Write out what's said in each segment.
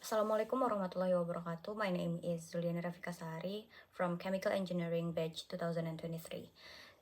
Assalamualaikum warahmatullahi wabarakatuh. My name is Zulyani Rafikasari from Chemical Engineering batch 2023.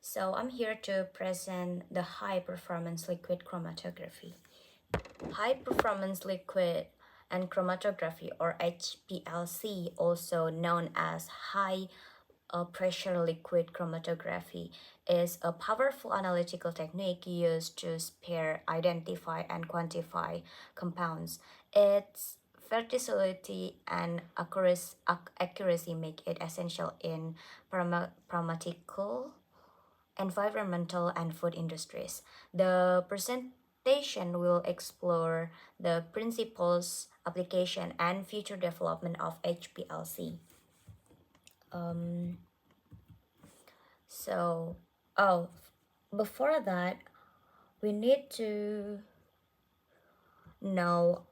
So I'm here to present the high performance liquid chromatography. High performance liquid and chromatography, or HPLC, also known as high pressure liquid chromatography, is a powerful analytical technique used to spare, identify, and quantify compounds. Its versatility and accuracy make it essential in pharmaceutical, environmental, and food industries. The presentation will explore the principles, application, and future development of HPLC. Um, So, oh, before that, we need to know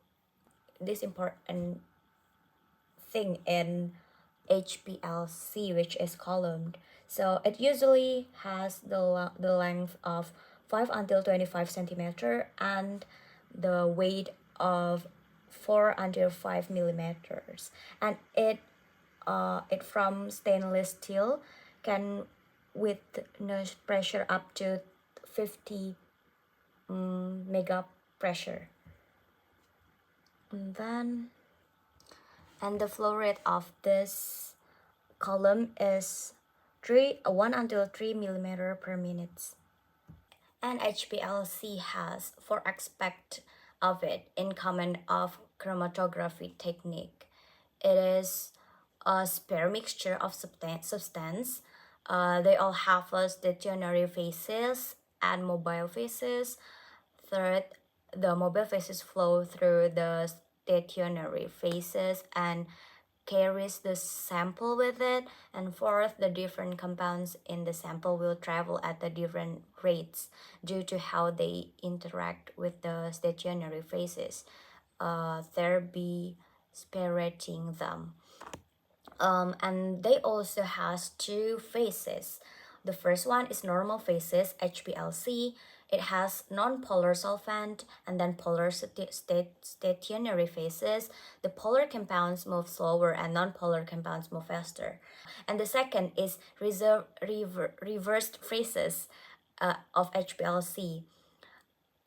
this important thing in HPLC, which is column. So it usually has the length of 5 until 25 centimeter and the weight of 4 until 5 millimeters, and it from stainless steel, can with nurse pressure up to 50 mega pressure. And the flow rate of this column is 1 until 3 millimeter per minute. And HPLC has 4 aspects of it in common of chromatography technique. It is a spare mixture of substance. They all have a stationary phases and mobile phases. Third, the mobile phases flow through the stationary phases and carries the sample with it. And fourth, the different compounds in the sample will travel at the different rates due to how they interact with the stationary phases, thereby separating them. And they also has 2 phases. The first one is normal phases, HPLC. It has non-polar solvent and then polar stationary phases. The polar compounds move slower and non-polar compounds move faster. And the second is reversed phases of HPLC.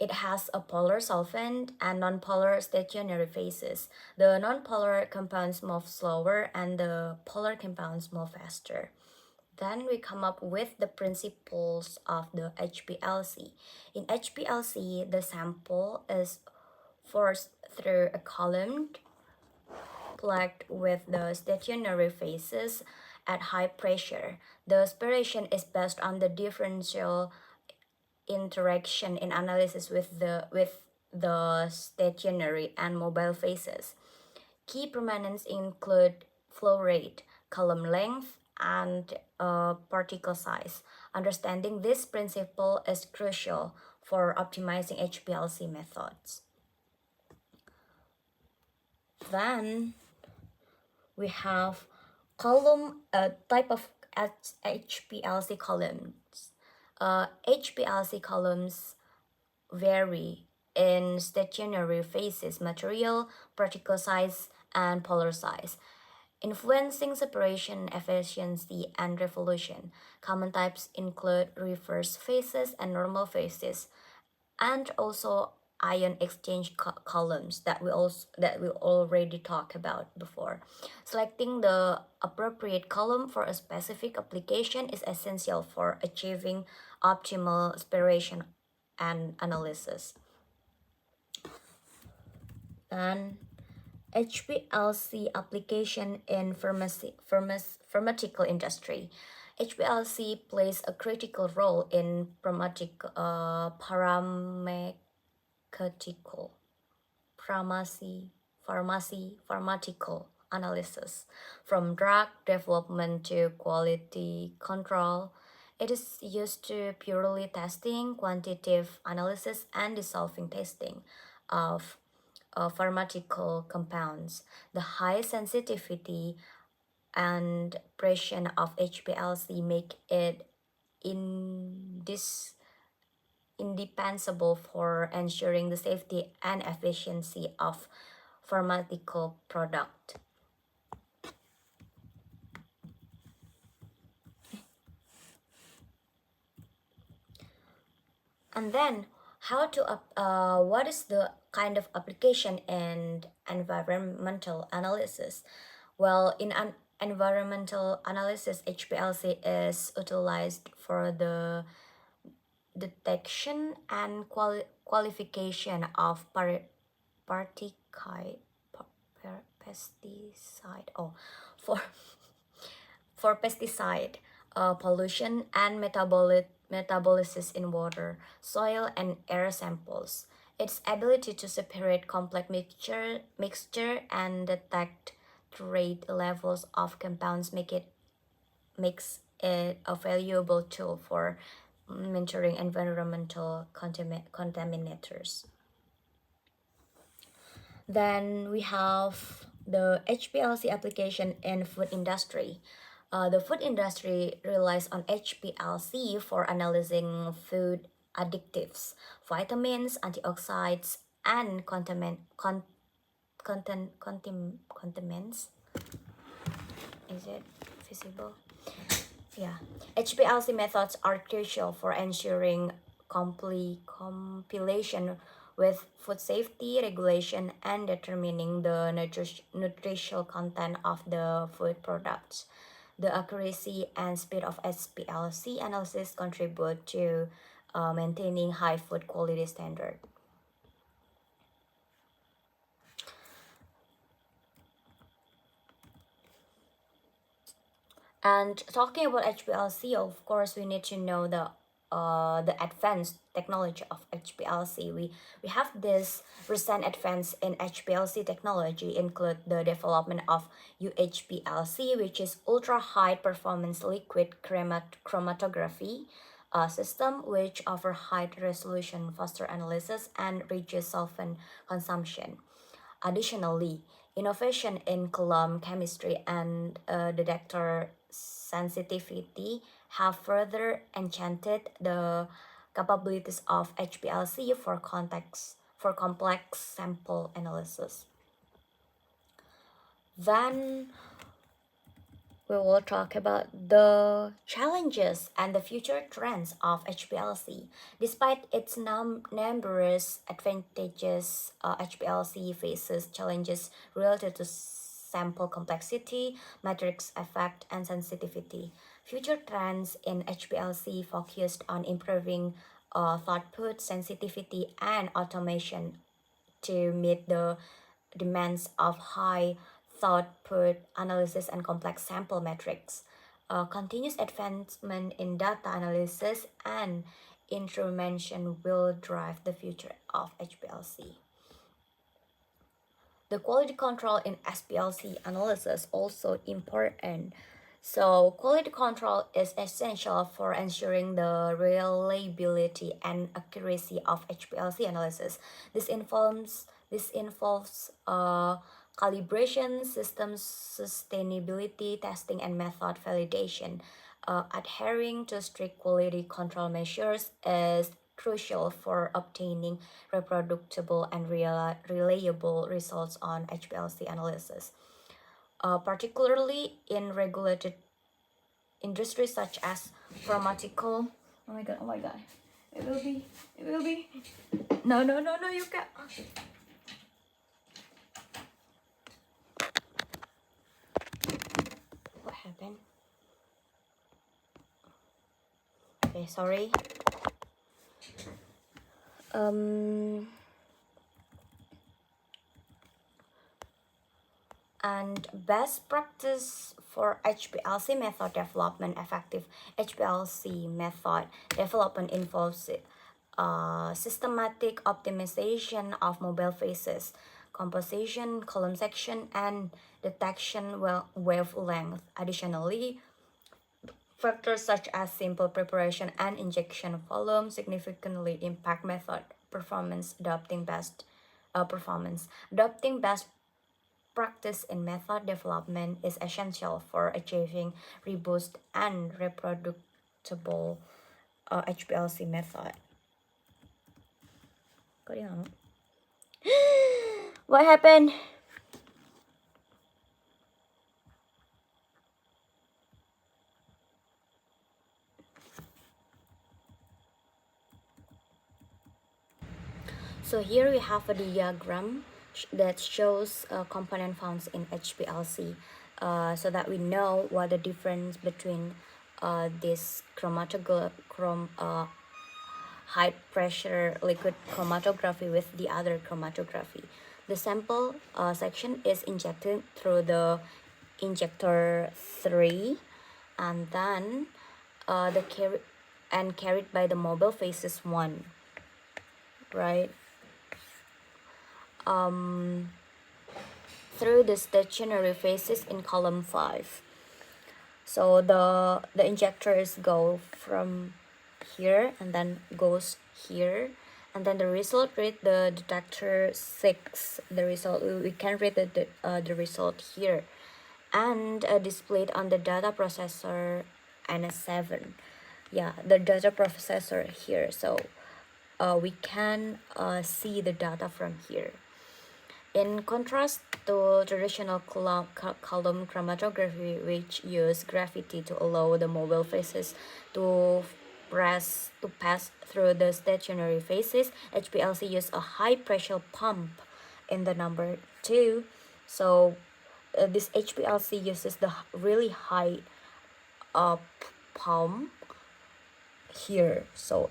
It has a polar solvent and nonpolar stationary phases. The nonpolar compounds move slower and the polar compounds move faster. Then we come up with the principles of the HPLC. In HPLC, the sample is forced through a column plugged with the stationary phases at high pressure. The aspiration is based on the differential interaction in analysis with the stationary and mobile phases. Key permanents include flow rate, column length, and particle size. Understanding this principle is crucial for optimizing HPLC methods. Then we have column type of HPLC columns. HPLC columns vary in stationary phases, material, particle size, and polar size, influencing separation efficiency and revolution. Common types include reverse phases and normal phases, and also ion exchange columns that we already talked about before. Selecting the appropriate column for a specific application is essential for achieving optimal separation and analysis. Then HPLC application in pharmaceutical industry. HPLC plays a critical role in pharmaceutical analysis, from drug development to quality control. It is used to purely testing, quantitative analysis, and dissolving testing of pharmaceutical compounds. The high sensitivity and precision of HPLC make it indispensable for ensuring the safety and efficiency of pharmaceutical product. And then what is the kind of application and environmental analysis? Well, in an environmental analysis, HPLC is utilized for the detection and qualification of particide, pesticide, for pesticide pollution and metabolism in water, soil, and air samples. Its ability to separate complex mixture and detect rate levels of compounds makes it a valuable tool for monitoring environmental contaminators. Then we have the HPLC application in food industry. The food industry relies on HPLC for analyzing food additives, vitamins, antioxidants, and contaminants. Is it visible? Yeah, HPLC methods are crucial for ensuring compilation with food safety regulation and determining the nutritional content of the food products. The accuracy and speed of HPLC analysis contribute to maintaining high food quality standard. And talking about HPLC, of course, we need to know the advanced technology of HPLC. We have this recent advance in HPLC technology include the development of UHPLC, which is ultra high performance liquid chromatography system, which offer high resolution, faster analysis, and reduce solvent consumption. Additionally, innovation in column chemistry and detector sensitivity have further enchanted the capabilities of HPLC for complex sample analysis. Then we will talk about the challenges and the future trends of HPLC. Despite its numerous advantages, HPLC faces challenges related to sample complexity, matrix effect, and sensitivity. Future trends in HPLC focused on improving throughput, sensitivity, and automation to meet the demands of high throughput analysis and complex sample metrics. Continuous advancement in data analysis and instrumentation will drive the future of HPLC. The quality control in SPLC analysis also important. So quality control is essential for ensuring the reliability and accuracy of HPLC analysis. This involves calibration, systems sustainability testing, and method validation. Adhering to strict quality control measures is crucial for obtaining reproducible and reliable results on HPLC analysis, particularly in regulated industries such as pharmaceutical. Oh my god. It will be. No, no, no, no, you can't. What happened? Okay, sorry. And best practice for HPLC method development. Effective HPLC method development involves systematic optimization of mobile phases, composition, column section, and detection wavelength. Additionally, factors such as simple preparation and injection volume significantly impact method performance. Adopting best practice in method development is essential for achieving robust and reproducible HPLC method. What happened? So here we have a diagram that shows component found in HPLC, so that we know what the difference between this high pressure liquid chromatography with the other chromatography. The sample section is injected through the injector 3, and then carried by the mobile phases 1, right, through the stationary phases in column 5. So the injectors go from here and then goes here, and then the result read the detector 6. The result, we can read the result here, and displayed on the data processor NS7. Yeah, the data processor here. So we can see the data from here. In contrast to traditional column chromatography, which use gravity to allow the mobile phases to pass through the stationary phases, HPLC use a high pressure pump in the number 2. So this HPLC uses the really high pump here. So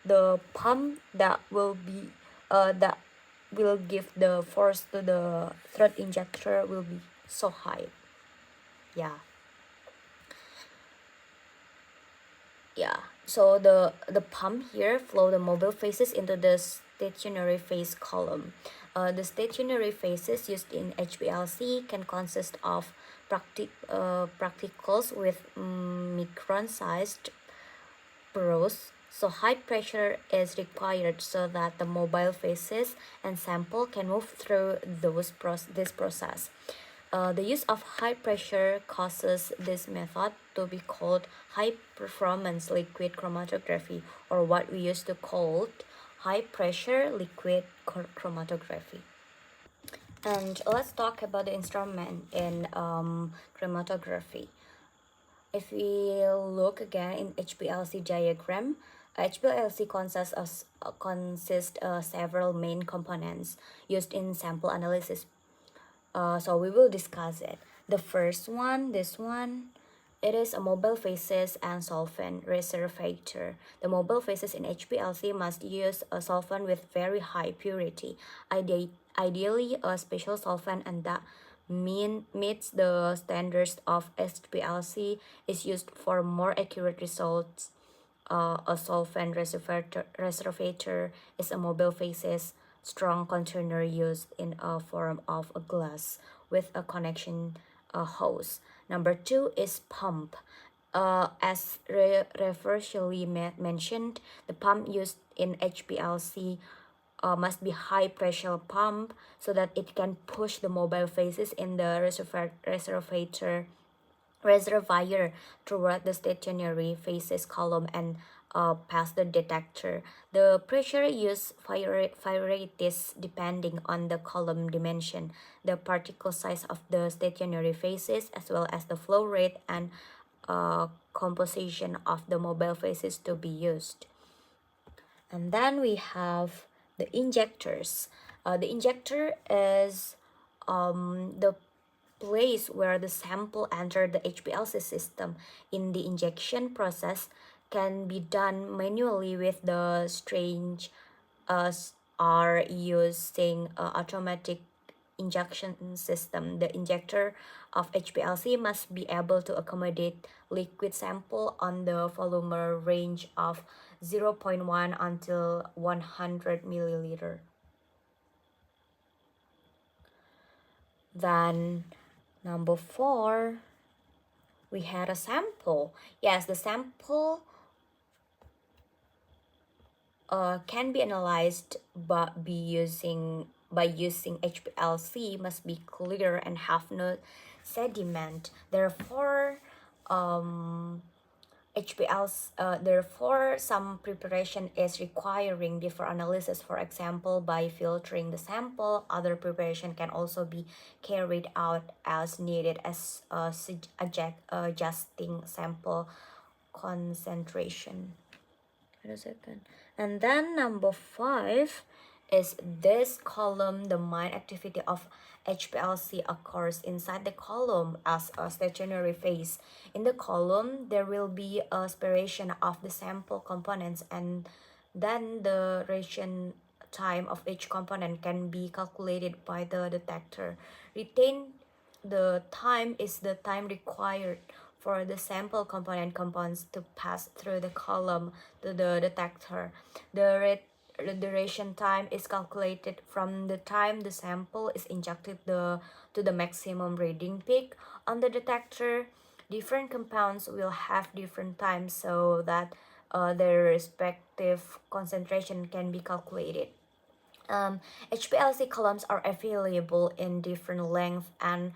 the pump that will give the force to the thread injector will be so high. Yeah so the pump here flow the mobile phases into the stationary phase column. The stationary phases used in HPLC can consist of practicals with micron-sized pros. So high pressure is required so that the mobile phases and sample can move through this process. The use of high pressure causes this method to be called high performance liquid chromatography, or what we used to call high pressure liquid chromatography. And let's talk about the instrument in chromatography. If we look again in HPLC diagram, HPLC consists several main components used in sample analysis. So we will discuss it. The first one, this one, it is a mobile phases and solvent reservator. The mobile phases in HPLC must use a solvent with very high purity, ideally a special solvent, and that meets the standards of HPLC is used for more accurate results. A solvent reservator is a mobile phases strong container used in a form of a glass with a connection hose. Number 2 is pump. As previously mentioned, the pump used in HPLC must be high pressure pump so that it can push the mobile phases in the reservoir toward the stationary phases column and past the detector. The pressure used varies depending on the column dimension, the particle size of the stationary phases, as well as the flow rate and composition of the mobile phases to be used. And then we have the injectors. The injector is the place where the sample enter the HPLC system. In the injection process can be done manually with the strange are using automatic injection system. The injector of HPLC must be able to accommodate liquid sample on the volume range of 0.1 until 100 milliliter. Then number 4, we had a sample. Yes, the sample can be analyzed by using HPLC must be clear and have no sediment. Therefore, therefore some preparation is requiring before analysis. For example, by filtering the sample, other preparation can also be carried out as needed, as adjusting sample concentration. Wait a second. And then number 5 is this column, the mine activity of HPLC occurs inside the column as a stationary phase. In the column, there will be a separation of the sample components, and then the ration time of each component can be calculated by the detector. Retain the time is the time required for the sample components to pass through the column to the detector. The duration time is calculated from the time the sample is injected to the maximum reading peak on the detector. Different compounds will have different times so that their respective concentration can be calculated. HPLC columns are available in different lengths and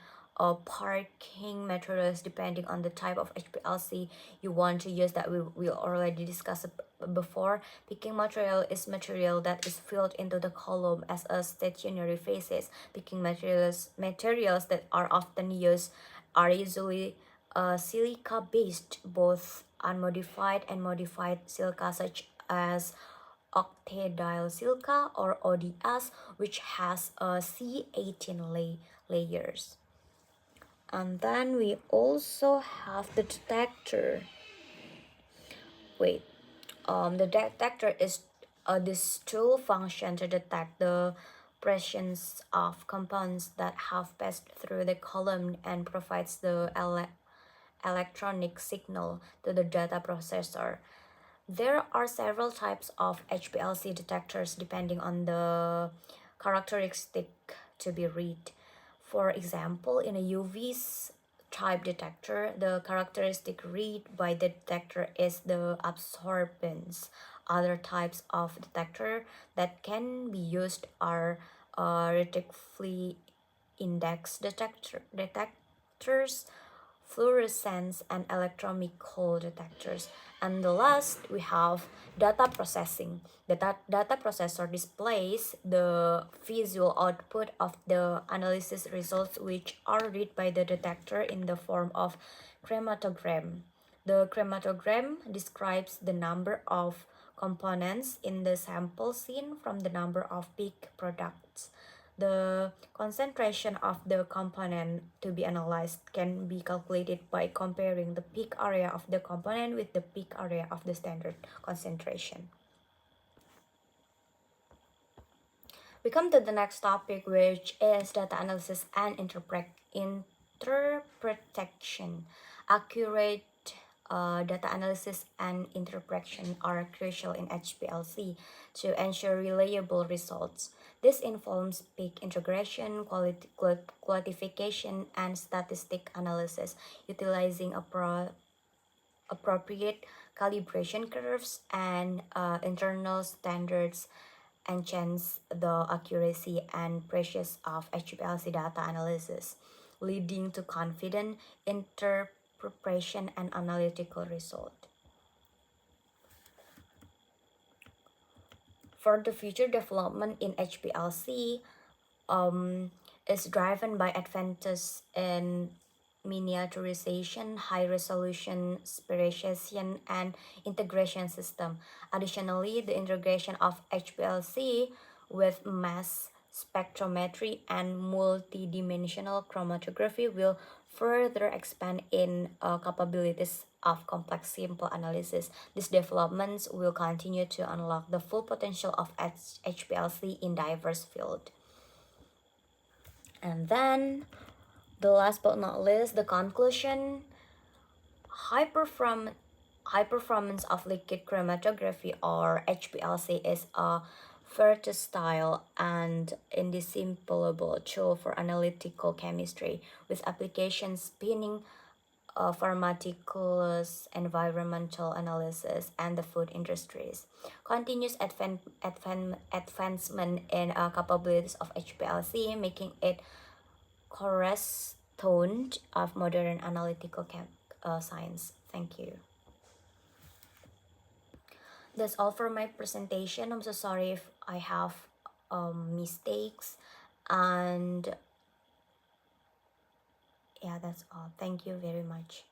parking materials depending on the type of HPLC you want to use, that we already discussed before. Picking material is material that is filled into the column as a stationary phases. Picking materials that are often used are usually silica based, both unmodified and modified silica such as octadiol silica or ODS, which has a C18 layers. And then we also have the detector. Wait, the detector is this tool function to detect the presence of compounds that have passed through the column and provides the electronic signal to the data processor. There are several types of HPLC detectors depending on the characteristic to be read. For example, in a UV type detector, the characteristic read by the detector is the absorbance. Other types of detector that can be used are reticuli index detectors, fluorescence, and electrochemical detectors. And the last, we have data processing. The data processor displays the visual output of the analysis results, which are read by the detector in the form of chromatogram. The chromatogram describes the number of components in the sample seen from the number of peak products. The concentration of the component to be analyzed can be calculated by comparing the peak area of the component with the peak area of the standard concentration. We come to the next topic, which is data analysis and interpretation. Accurate data analysis and interpretation are crucial in HPLC to ensure reliable results. This involves peak integration, quantification, and statistic analysis, utilizing appropriate calibration curves and internal standards enhance the accuracy and precision of HPLC data analysis, leading to confident interpretation and analytical result. For the future development in HPLC, is driven by advances in miniaturization, high resolution speciation, and integration system. Additionally, the integration of HPLC with mass spectrometry and multidimensional chromatography will further expand in capabilities of complex simple analysis. These developments will continue to unlock the full potential of HPLC in diverse fields. And then, the last but not least, the conclusion: high perform high performance of liquid chromatography or HPLC is a versatile and indispensable tool for analytical chemistry, with applications spanning pharmaceuticals, environmental analysis, and the food industries. Continuous advancement in capabilities of HPLC, making it cornerstone of modern analytical science. Thank you. That's all for my presentation. I'm so sorry if I have mistakes. And yeah, that's all. Thank you very much.